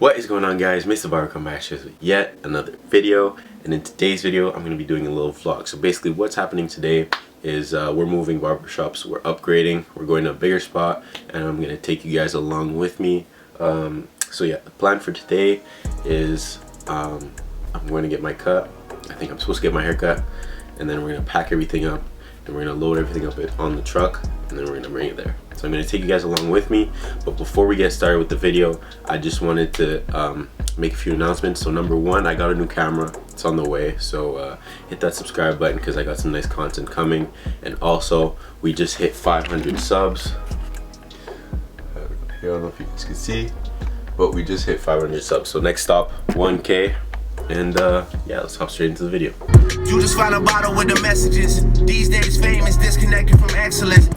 What is going on, guys? Mr. Barber come back with yet another video, and in today's video I'm going to be doing a little vlog. So basically what's happening today is we're moving barbershops, we're upgrading, we're going to a bigger spot, and I'm going to take you guys along with me. So yeah, the plan for today is I'm going to get my cut. I think I'm supposed to get my hair cut, and then we're going to pack everything up and we're going to load everything up on the truck, and then we're going to bring it there. So I'm going to take you guys along with me, but before we get started with the video, I just wanted to make a few announcements. So number one, I got a new camera. It's on the way, so hit that subscribe button because I got some nice content coming. And also, we just hit 500 subs. I don't know if you guys can see, but we just hit 500 subs. So next stop, 1K. And yeah, let's hop straight into the video. You just find a bottle with the messages. These days fame is disconnected from excellence.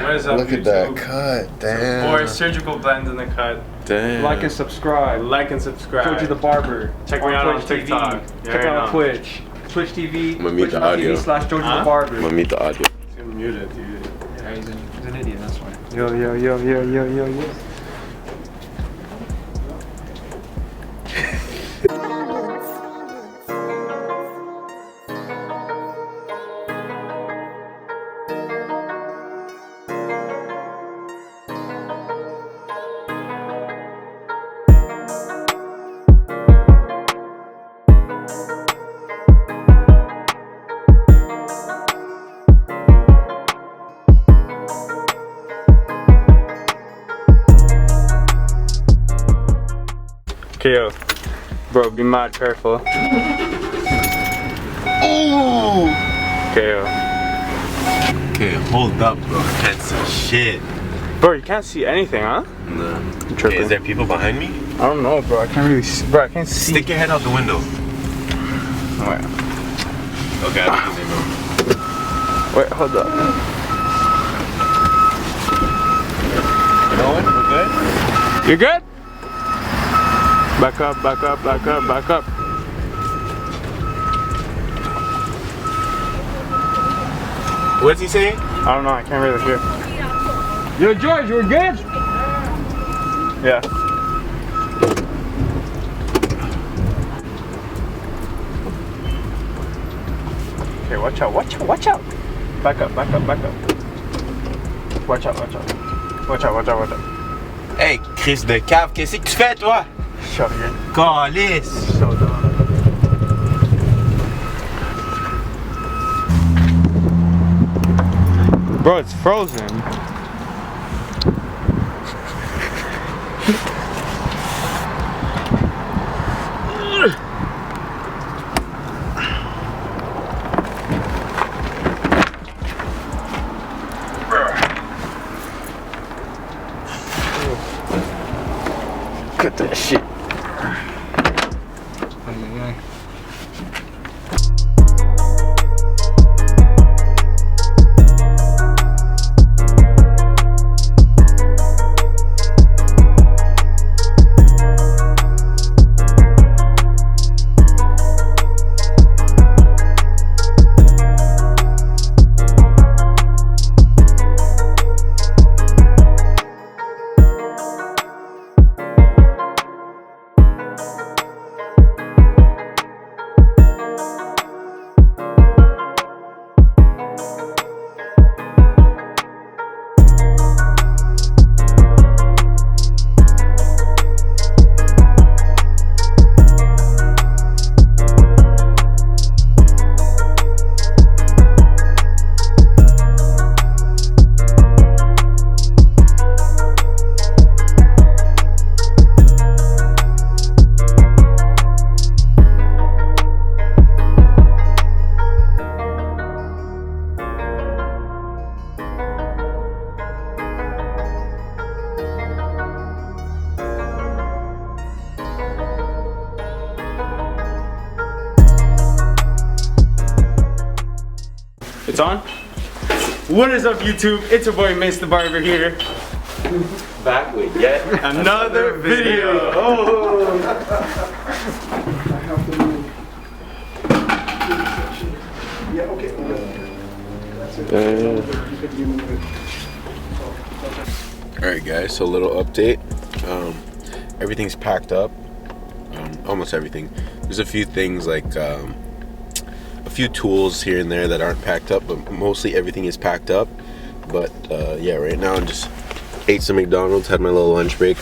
What is up, Look YouTube? at that cut, damn. Or surgical blend in the cut. Damn. Like and subscribe. Like and subscribe. Showed you the barber. Check me out on Twitch TikTok. TV. Check out on Twitch. Twitch TV. I'm gonna mute the audio. Twitch.tv/Showed you the barber. I'm gonna mute the audio. He's muted, dude. Yeah, he's an idiot, that's why. Yo. Okay, yo. Bro, be mad careful. Ooh! Okay, yo. Okay, hold up, bro. I can't see shit. Bro, you can't see anything, huh? No. Tripping. Okay, is there people behind me? I don't know, bro. I can't really see. Bro, I can't see. Stick your head out the window. Wait, Okay, I don't think they know. wait, hold up. You know what? We're good? You good? Back up. What's he saying? I don't know, I can't really hear. Yo, George, you're good? Yeah. Okay, watch out. Back up. Watch out. Hey, Chris de cave, qu'est-ce que tu fais, toi? Shut it. Calice! So dumb. Bro, it's frozen. Cut that shit. It's on? What is up, YouTube? It's your boy Mr. Barber here. Back with yet Another video. Oh. I have to move. Yeah, okay. That's it. You could move it. Alright guys, so a little update. Everything's packed up. Almost everything. There's a few things like a few tools here and there that aren't packed up, but mostly everything is packed up. But yeah, right now I just ate some McDonald's, had my little lunch break.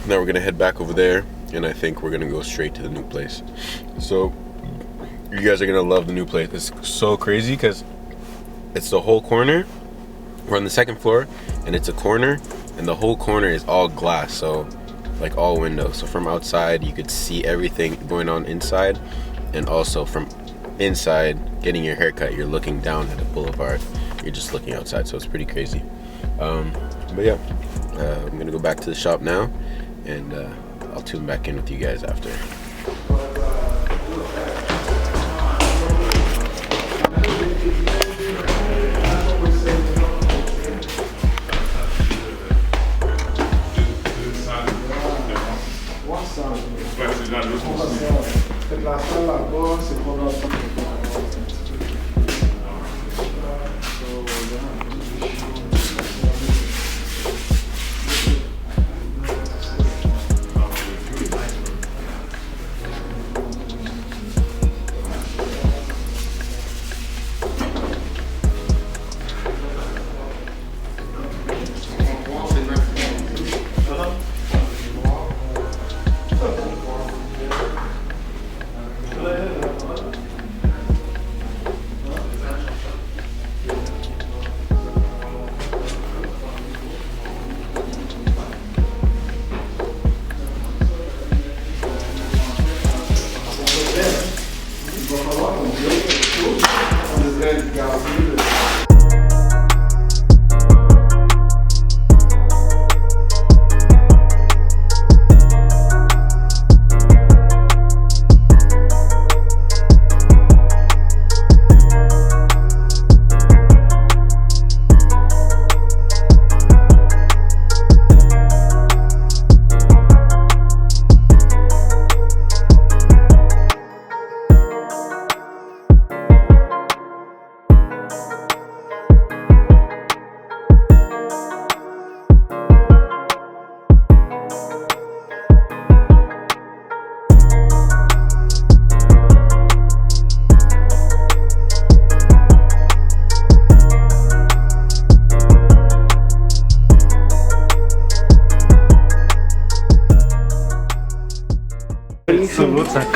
Now we're gonna head back over there, and I think we're gonna go straight to the new place. So you guys are gonna love the new place. It's so crazy because it's the whole corner. We're on the second floor, and it's a corner, and the whole corner is all glass, so like all windows. So from outside you could see everything going on inside, and also from inside getting your haircut, you're looking down at the boulevard. You're just looking outside, so it's pretty crazy. But yeah, I'm gonna go back to the shop now, and I'll tune back in with you guys after. So what's that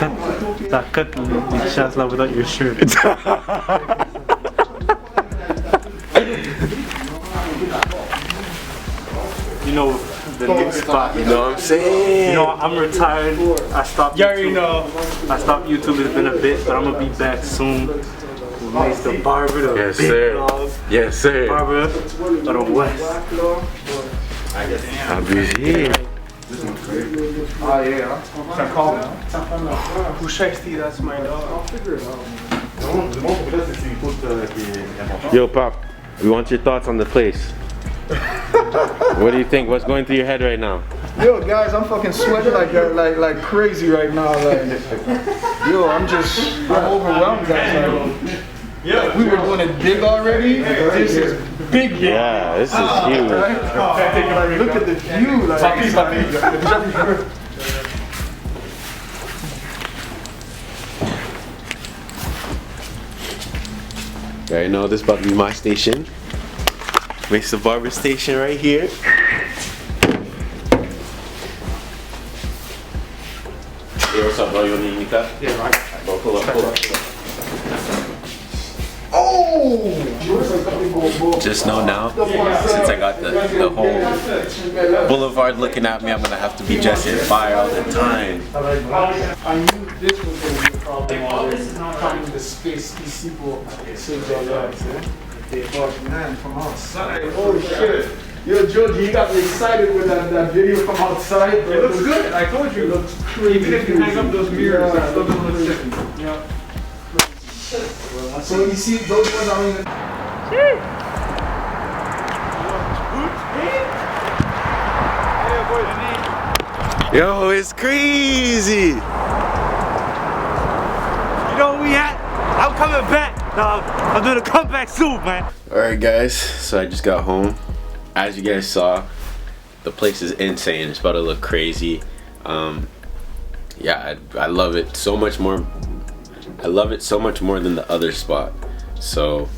cut the shots like without your shirt? You know the new spot. You know what I'm saying? You know I'm retired. I stopped. You already know. I stopped YouTube. It's been a bit, but I'm gonna be back soon. Mr. Barber, the Yes, big sir. dog. Yes, sir. Barber of the West. Abusé. Oh yeah. Can I call him? Who Shakespeare? That's my dog. I'll figure it out. Yo, Pop, we want your thoughts on the place. What do you think? What's going through your head right now? Yo, guys, I'm fucking sweating like crazy right now. Like, yo, I'm overwhelmed, guys. Like, yeah, we were doing it big already. This is big. Yeah, this is huge. Look at the view. Like, Yeah, you know this is about to be my station. Mr. Barber station right here. Hey, what's up, bro? You want any cut? Yeah, right. Bro, pull up. oh! Just know now, since I got the whole boulevard looking at me, I'm gonna have to be dressed in fire all the time. I knew this was going to be a problem. This is not coming the space these people save their lives, eh? But man, from outside, oh shit. Yo, Georgie, you got me excited with that video from outside. It looks good. I told you. It looks crazy. Even if you hang up those mirrors, Yeah, it still doesn't look sick. Yeah. So you see, those ones are in the... Yo, it's crazy. You know where we at? I'm coming back, dog. I'm doing a comeback soon, man. Alright guys, so I just got home. as you guys saw, the place is insane. It's about to look crazy. Yeah, I love it so much more. I love it so much more than the other spot. So,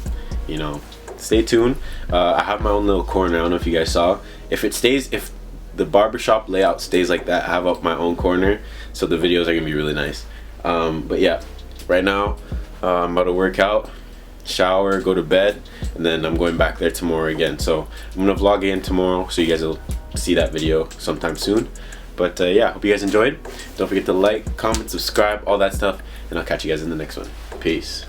you know, stay tuned. I have my own little corner. I don't know if you guys saw. If the barbershop layout stays like that, I have up my own corner, so the videos are gonna be really nice. But yeah, right now I'm about to work out, shower, go to bed, and then I'm going back there tomorrow again. So I'm gonna vlog again tomorrow, so you guys will see that video sometime soon. But yeah, hope you guys enjoyed. Don't forget to like, comment, subscribe, all that stuff, and I'll catch you guys in the next one. Peace.